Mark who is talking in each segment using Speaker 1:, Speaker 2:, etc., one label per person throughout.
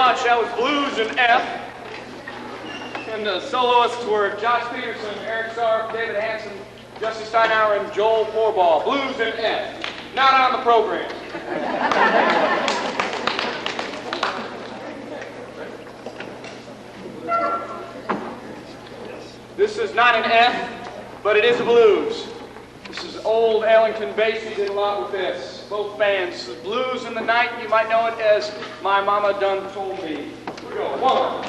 Speaker 1: much. That was Blues in F. And the soloists were Josh Peterson, Eric Sarp, David Hansen, Justin Steinhauer, and Joel Forball. Blues in F. Not on the program. This is not an F, but it is a blues. This is old Ellington bass. He did a lot with this. Both bands. The Blues in the Night, you might know it as My Mama Done Told Me. Here we go. 1,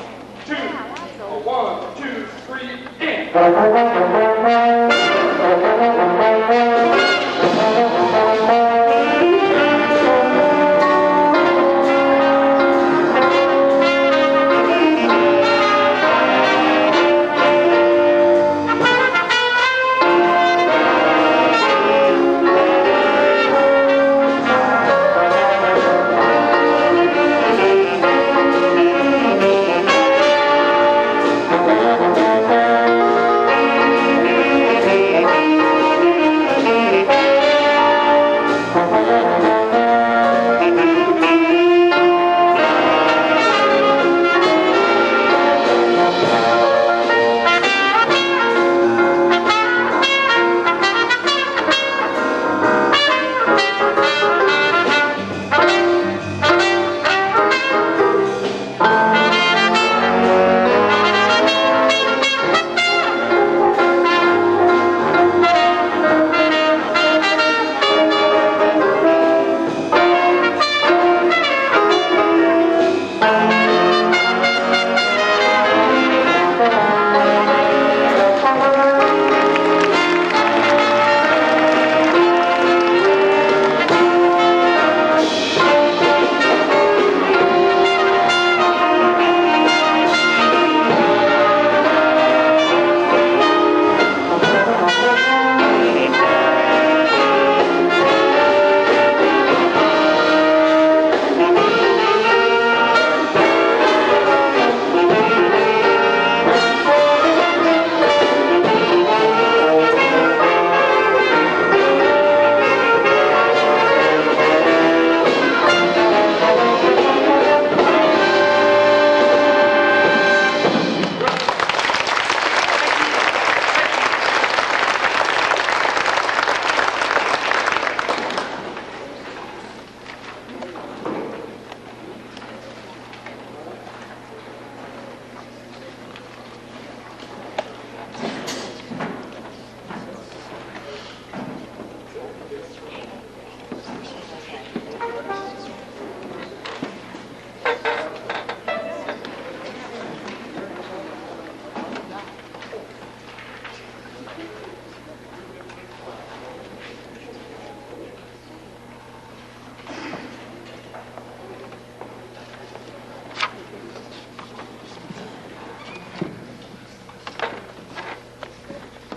Speaker 1: 2, 1, 2, 3, and.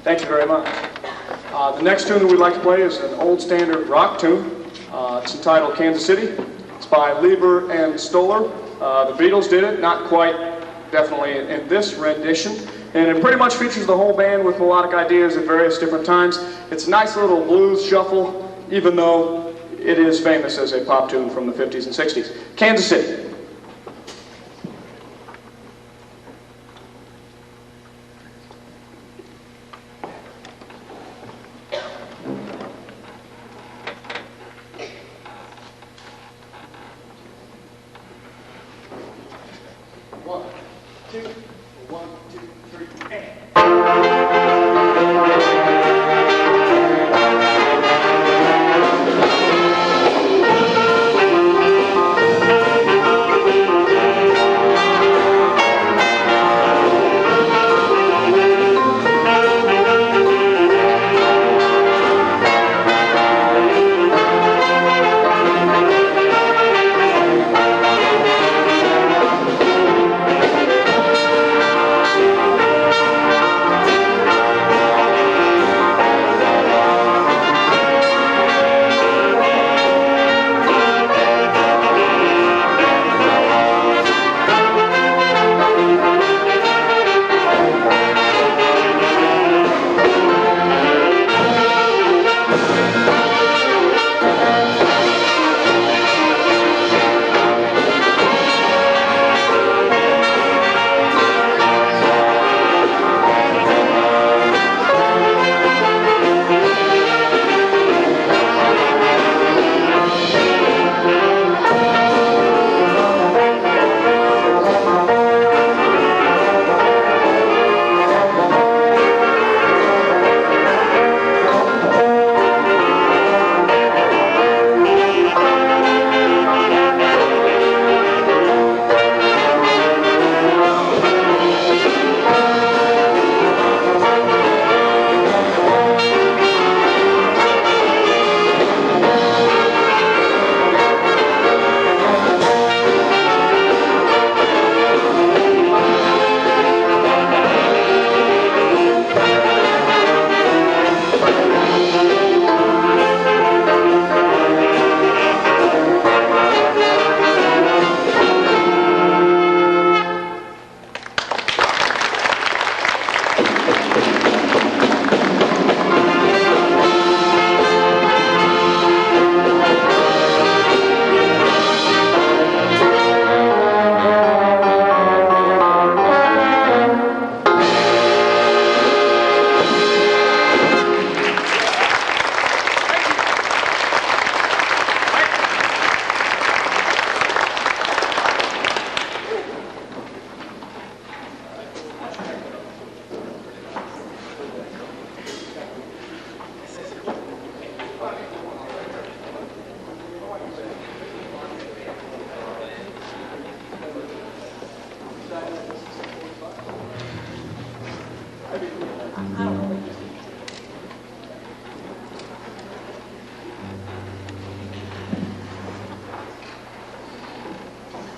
Speaker 2: Thank you very much. The next tune that we'd like to play is an old standard rock tune. It's entitled Kansas City. It's by Lieber and Stoller. The Beatles did it, not quite definitely in this rendition. And it pretty much features the whole band with melodic ideas at various different times. It's a nice little blues shuffle, even though it is famous as a pop tune from the 50s and 60s. Kansas City.
Speaker 3: Thank you.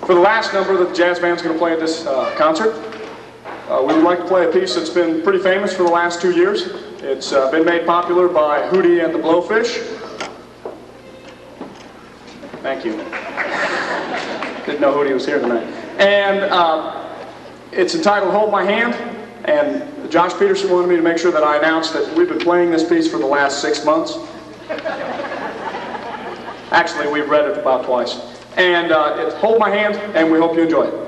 Speaker 2: For the last number that the jazz band's going to play at this concert, we would like to play a piece that's been pretty famous for the last 2 years. It's been made popular by Hootie and the Blowfish. Thank you. Didn't know Hootie was here tonight. And it's entitled Hold My Hand. And Josh Peterson wanted me to make sure that I announced that we've been playing this piece for the last 6 months. Actually, we've read it about twice. And it's Hold My Hand, and we hope you enjoy it.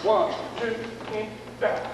Speaker 2: One, two, down.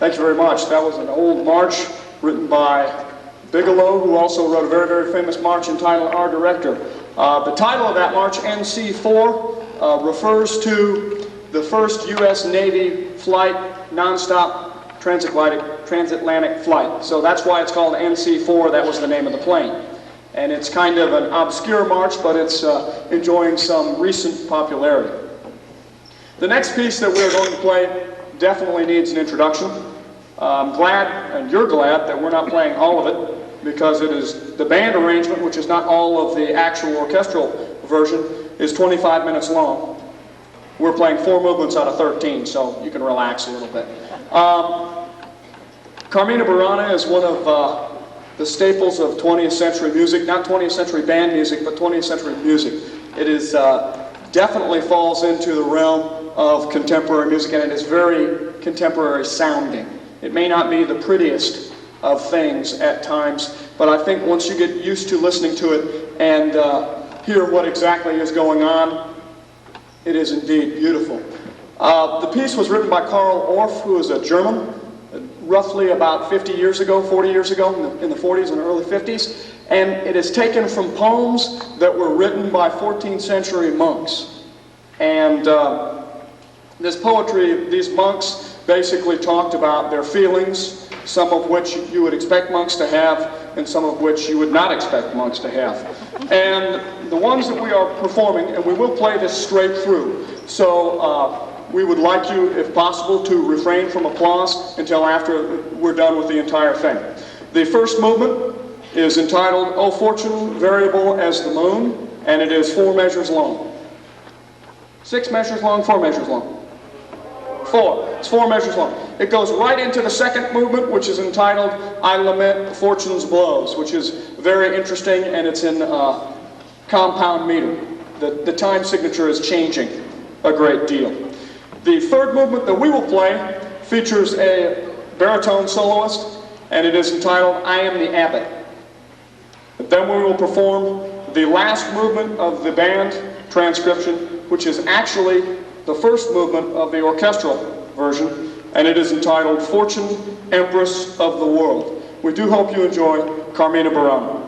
Speaker 2: Thank you very much. That was an old march written by Bigelow, who also wrote a very, very famous march entitled Our Director. The title of that march, NC-4, refers to the first U.S. Navy flight, nonstop transatlantic flight. So that's why it's called NC-4. That was the name of the plane. And it's kind of an obscure march, but it's enjoying some recent popularity. The next piece that we're going to play definitely needs an introduction. I'm glad, and you're glad, that we're not playing all of it, because it is the band arrangement, which is not all of the actual orchestral version, is 25 minutes long. We're playing 4 movements out of 13, so you can relax a little bit. Carmina Burana is one of the staples of 20th century music, not 20th century band music, but 20th century music. It is definitely falls into the realm of contemporary music, and it is very contemporary sounding. It may not be the prettiest of things at times, but I think once you get used to listening to it and hear what exactly is going on, it is indeed beautiful. The piece was written by Karl Orff, who is a German, roughly about 50 years ago, 40 years ago, in the 40s and early 50s, and it is taken from poems that were written by 14th century monks. And this poetry, these monks basically talked about their feelings, some of which you would expect monks to have, and some of which you would not expect monks to have. And the ones that we are performing, and we will play this straight through, so we would like you, if possible, to refrain from applause until after we're done with the entire thing. The first movement is entitled, O Fortune, Variable as the Moon, and it is 4 measures long. 6 measures long, 4 measures long. 4. It's 4 measures long. It goes right into the second movement, which is entitled I Lament Fortune's Blows, which is very interesting, and it's in compound meter. The time signature is changing a great deal. The third movement that we will play features a baritone soloist, and it is entitled I Am the Abbot. Then we will perform the last movement of the band transcription, which is actually the first movement of the orchestral version, and it is entitled Fortune, Empress of the World. We do hope you enjoy Carmina Burana.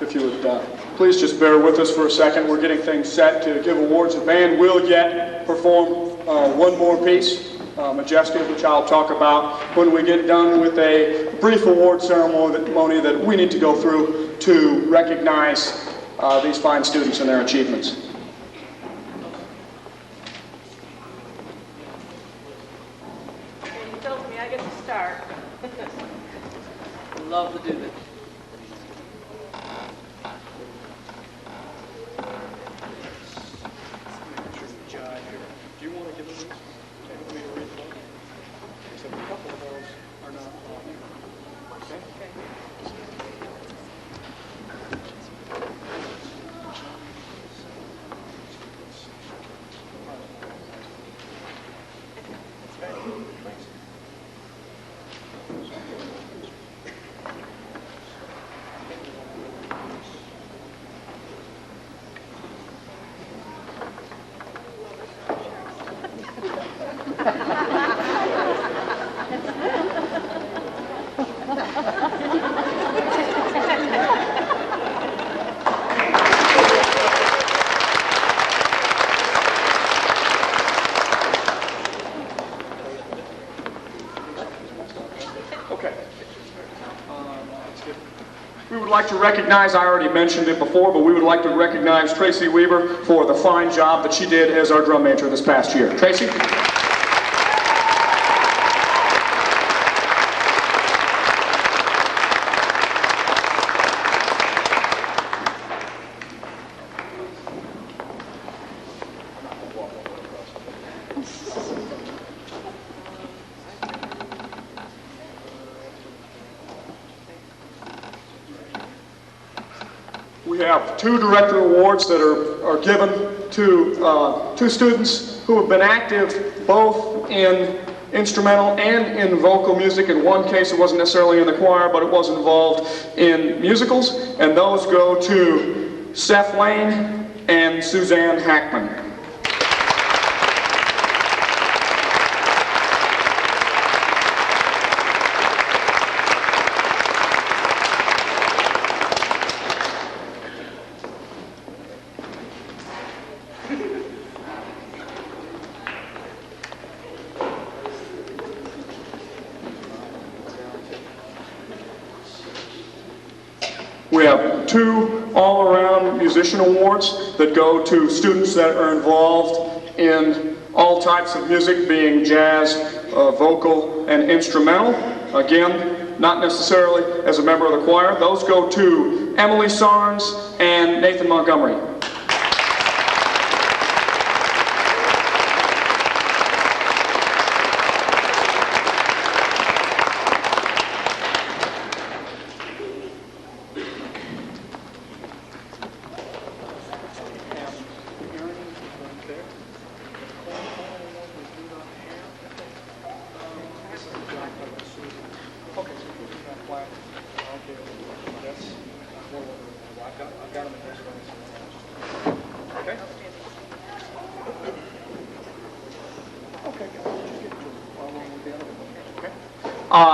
Speaker 2: if you would please just bear with us for a second. We're getting things set to give awards. The band will yet perform one more piece, Majestic, which I'll talk about when we get done with a brief award ceremony that we need to go through to recognize these fine students and their achievements.
Speaker 3: You told me I get to start. Love to do this.
Speaker 2: Do you want to give us these? For me to read them? Except a couple of those are not on here. Okay. We would like to recognize, I already mentioned it before, but we would like to recognize Tracy Weaver for the fine job that she did as our drum major this past year. Tracy? We have two director awards that are given to two students who have been active both in instrumental and in vocal music. In one case, it wasn't necessarily in the choir, but it was involved in musicals, and those go to Seth Lane and Suzanne Hackman. We have two all-around musician awards that go to students that are involved in all types of music, being jazz, vocal, and instrumental. Again, not necessarily as a member of the choir. Those go to Emily Sarnes and Nathan Montgomery.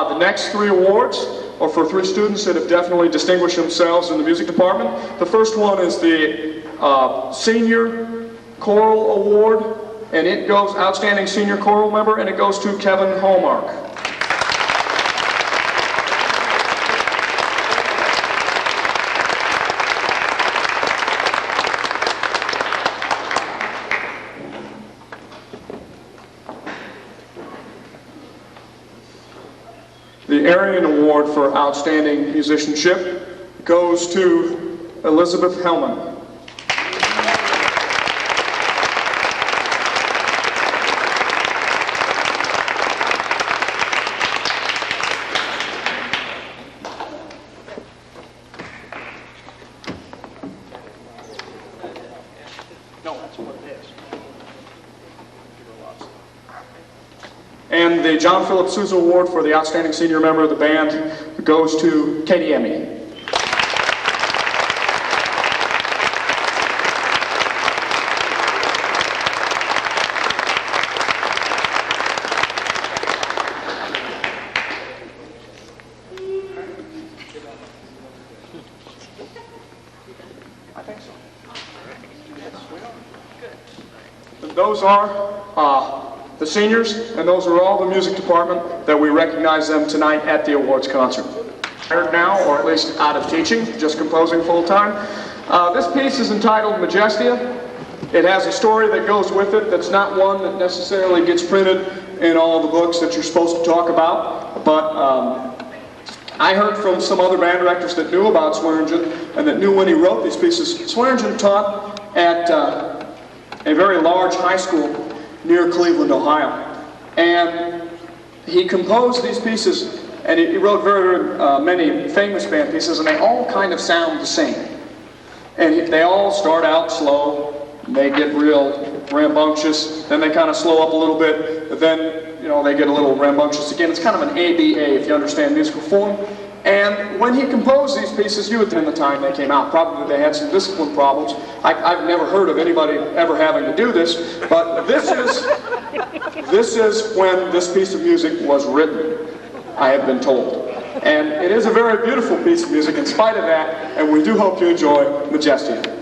Speaker 2: The next three awards are for three students that have definitely distinguished themselves in the music department. The first one is the Senior Choral Award, and it goes Outstanding Senior Choral Member, and it goes to Kevin Hallmark. The Arian Award for Outstanding Musicianship goes to Elizabeth Hellman. No, that's what it is. And the John Philip Sousa Award for the Outstanding Senior Member of the Band goes to Katie Emmy. those are the seniors, and those are all the music department that we recognize them tonight at the awards concert. Retired now, or at least out of teaching, just composing full-time. This piece is entitled Majestia. It has a story that goes with it that's not one that necessarily gets printed in all the books that you're supposed to talk about, but I heard from some other band directors that knew about Swearingen and that knew when he wrote these pieces. Swearingen taught at a very large high school near Cleveland, Ohio. And he composed these pieces, and he wrote very many famous band pieces, and they all kind of sound the same. And they all start out slow, they get real rambunctious, then they kind of slow up a little bit, but then they get a little rambunctious again. It's kind of an ABA, if you understand musical form. And when he composed these pieces, you would think the time they came out, probably they had some discipline problems. I've never heard of anybody ever having to do this, but this is when this piece of music was written, I have been told. And it is a very beautiful piece of music in spite of that, and we do hope you enjoy Majestia.